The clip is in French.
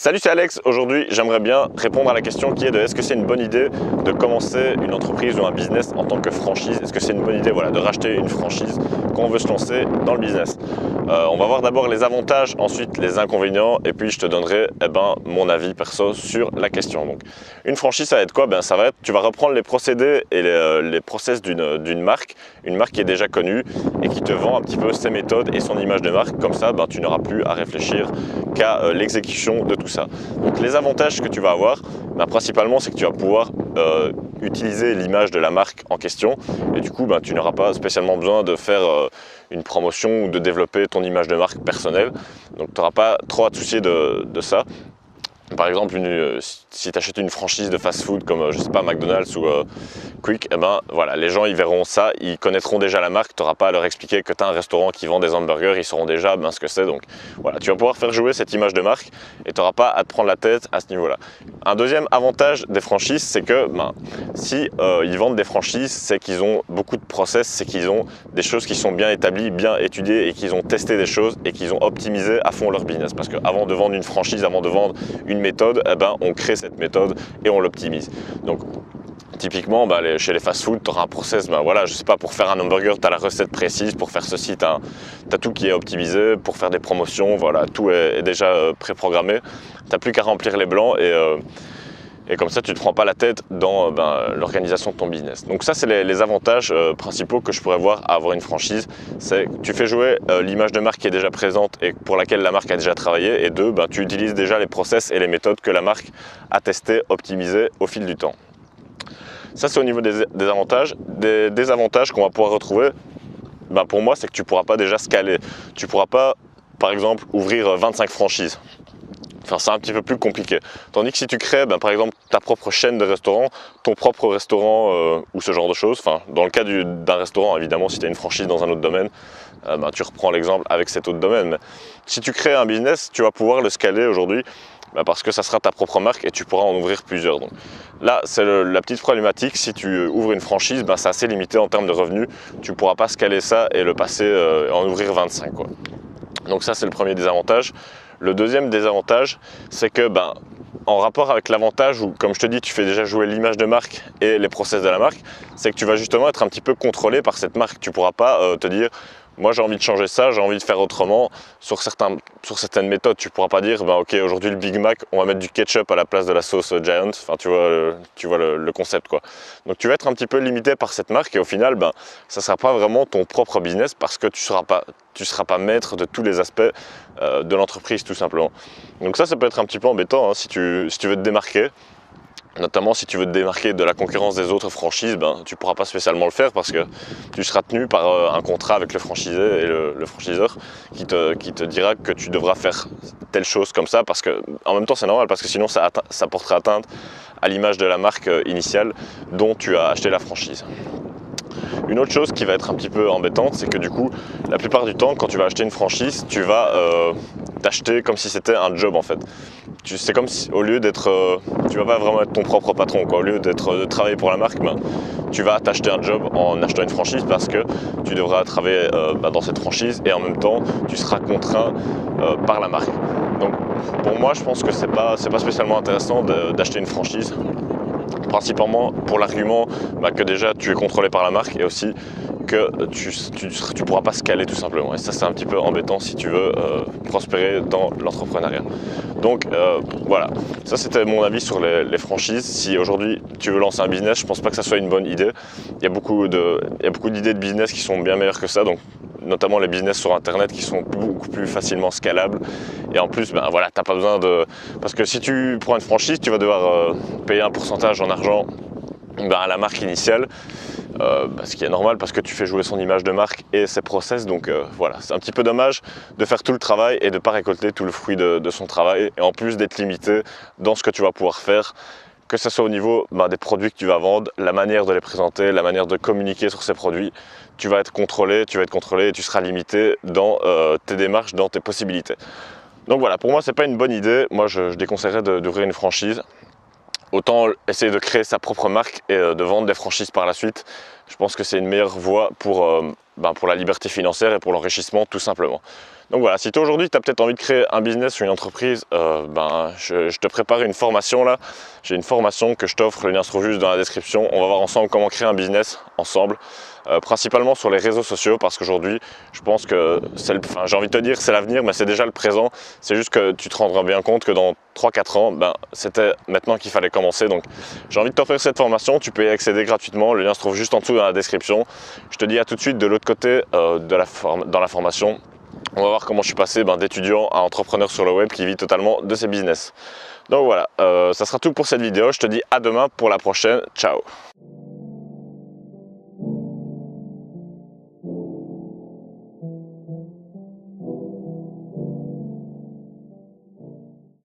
Salut, c'est Alex. Aujourd'hui, j'aimerais bien répondre à la question qui est de est-ce que c'est une bonne idée de commencer une entreprise ou un business en tant que franchise? Est-ce que c'est une bonne idée de racheter une franchise quand on veut se lancer dans le business? On va voir d'abord les avantages, ensuite les inconvénients et puis je te donnerai mon avis perso sur la question. Donc, une franchise, ça va être quoi? Ça va être, tu vas reprendre les procédés et les process d'une marque, une marque qui est déjà connue et qui te vend un petit peu ses méthodes et son image de marque. Comme ça, tu n'auras plus à réfléchir qu'à l'exécution de tout ça. Donc les avantages que tu vas avoir, principalement, c'est que tu vas pouvoir utiliser l'image de la marque en question et du coup tu n'auras pas spécialement besoin de faire une promotion ou de développer ton image de marque personnelle. Donc tu n'auras pas trop à te soucier de ça. Par exemple, si tu achètes une franchise de fast-food comme je sais pas, McDonald's ou Quick, les gens ils verront ça, ils connaîtront déjà la marque, tu n'auras pas à leur expliquer que tu as un restaurant qui vend des hamburgers, ils sauront déjà ce que c'est. Donc voilà, tu vas pouvoir faire jouer cette image de marque et tu n'auras pas à te prendre la tête à ce niveau-là. Un deuxième avantage des franchises, c'est que si ils vendent des franchises, c'est qu'ils ont beaucoup de process, c'est qu'ils ont des choses qui sont bien établies, bien étudiées et qu'ils ont testé des choses et qu'ils ont optimisé à fond leur business. Parce qu'avant de vendre une franchise, avant de vendre une méthode, on crée cette méthode et on l'optimise. Donc typiquement, chez les fast-food, tu auras un process, je sais pas, pour faire un hamburger, tu as la recette précise, pour faire ceci, tu as tout qui est optimisé, pour faire des promotions, tout est déjà préprogrammé. Tu n'as plus qu'à remplir les blancs et comme ça, tu ne te prends pas la tête dans l'organisation de ton business. Donc ça, c'est les avantages principaux que je pourrais voir à avoir une franchise. C'est que tu fais jouer l'image de marque qui est déjà présente et pour laquelle la marque a déjà travaillé. Et deux, tu utilises déjà les process et les méthodes que la marque a testées, optimisées au fil du temps. Ça, c'est au niveau des avantages. Des désavantages qu'on va pouvoir retrouver, pour moi, c'est que tu ne pourras pas déjà scaler. Tu ne pourras pas, par exemple, ouvrir 25 franchises. C'est un petit peu plus compliqué. Tandis que si tu crées, par exemple, ta propre chaîne de restaurants, ton propre restaurant ou ce genre de choses, dans le cas d'un restaurant, évidemment, si tu as une franchise dans un autre domaine, tu reprends l'exemple avec cet autre domaine. Mais si tu crées un business, tu vas pouvoir le scaler aujourd'hui parce que ça sera ta propre marque et tu pourras en ouvrir plusieurs. Donc, là, c'est la petite problématique. Si tu ouvres une franchise, c'est assez limité en termes de revenus. Tu ne pourras pas scaler ça et le passer en ouvrir 25. Donc ça, c'est le premier désavantage. Le deuxième désavantage, c'est que en rapport avec l'avantage où, comme je te dis, tu fais déjà jouer l'image de marque et les process de la marque, c'est que tu vas justement être un petit peu contrôlé par cette marque. Tu ne pourras pas te dire, moi j'ai envie de changer ça, j'ai envie de faire autrement sur certaines méthodes. Tu ne pourras pas dire, ok, aujourd'hui le Big Mac, on va mettre du ketchup à la place de la sauce Giant. Tu vois le concept, quoi. Donc tu vas être un petit peu limité par cette marque et au final, ça ne sera pas vraiment ton propre business parce que tu ne seras pas maître de tous les aspects de l'entreprise, tout simplement. Donc ça peut être un petit peu embêtant si tu veux te démarquer. Notamment si tu veux te démarquer de la concurrence des autres franchises, tu ne pourras pas spécialement le faire parce que tu seras tenu par un contrat avec le franchisé et le franchiseur qui te dira que tu devras faire telle chose comme ça parce que, en même temps c'est normal parce que sinon ça porterait atteinte à l'image de la marque initiale dont tu as acheté la franchise. Une autre chose qui va être un petit peu embêtante, c'est que du coup, la plupart du temps, quand tu vas acheter une franchise, tu vas t'acheter comme si c'était un job en fait. C'est comme si au lieu d'être, tu vas pas vraiment être ton propre patron, quoi. Au lieu de travailler pour la marque, tu vas t'acheter un job en achetant une franchise parce que tu devras travailler dans cette franchise et en même temps, tu seras contraint par la marque. Donc pour moi, je pense que c'est pas spécialement intéressant d'acheter une franchise. Principalement pour l'argument que déjà tu es contrôlé par la marque et aussi que tu pourras pas scaler tout simplement. Et ça c'est un petit peu embêtant si tu veux prospérer dans l'entrepreneuriat. Donc voilà, ça c'était mon avis sur les franchises. Si aujourd'hui tu veux lancer un business, je pense pas que ça soit une bonne idée. Il y a beaucoup d'idées de business qui sont bien meilleures que ça. Donc notamment les business sur internet qui sont beaucoup plus facilement scalables et en plus t'as pas besoin parce que si tu prends une franchise tu vas devoir payer un pourcentage en argent à la marque initiale, ce qui est normal parce que tu fais jouer son image de marque et ses process. Donc c'est un petit peu dommage de faire tout le travail et de ne pas récolter tout le fruit de son travail et en plus d'être limité dans ce que tu vas pouvoir faire, que ce soit au niveau des produits que tu vas vendre, la manière de les présenter, la manière de communiquer sur ces produits. Tu vas être contrôlé et tu seras limité dans tes démarches, dans tes possibilités. Donc voilà, pour moi c'est pas une bonne idée. Moi je déconseillerais d'ouvrir une franchise. Autant essayer de créer sa propre marque et de vendre des franchises par la suite. Je pense que c'est une meilleure voie pour la liberté financière et pour l'enrichissement tout simplement. Donc voilà, si toi aujourd'hui tu as peut-être envie de créer un business ou une entreprise, je te prépare une formation là. J'ai une formation que je t'offre, le lien se trouve juste dans la description. On va voir ensemble comment créer un business ensemble, principalement sur les réseaux sociaux, parce qu'aujourd'hui je pense que j'ai envie de te dire c'est l'avenir, mais c'est déjà le présent. C'est juste que tu te rendras bien compte que dans 3-4 ans, c'était maintenant qu'il fallait commencer. Donc j'ai envie de t'offrir cette formation, tu peux y accéder gratuitement, le lien se trouve juste en dessous dans la description. Je te dis à tout de suite de l'autre côté dans la formation. On va voir comment je suis passé d'étudiant à entrepreneur sur le web qui vit totalement de ses business. Donc voilà, ça sera tout pour cette vidéo. Je te dis à demain pour la prochaine. Ciao!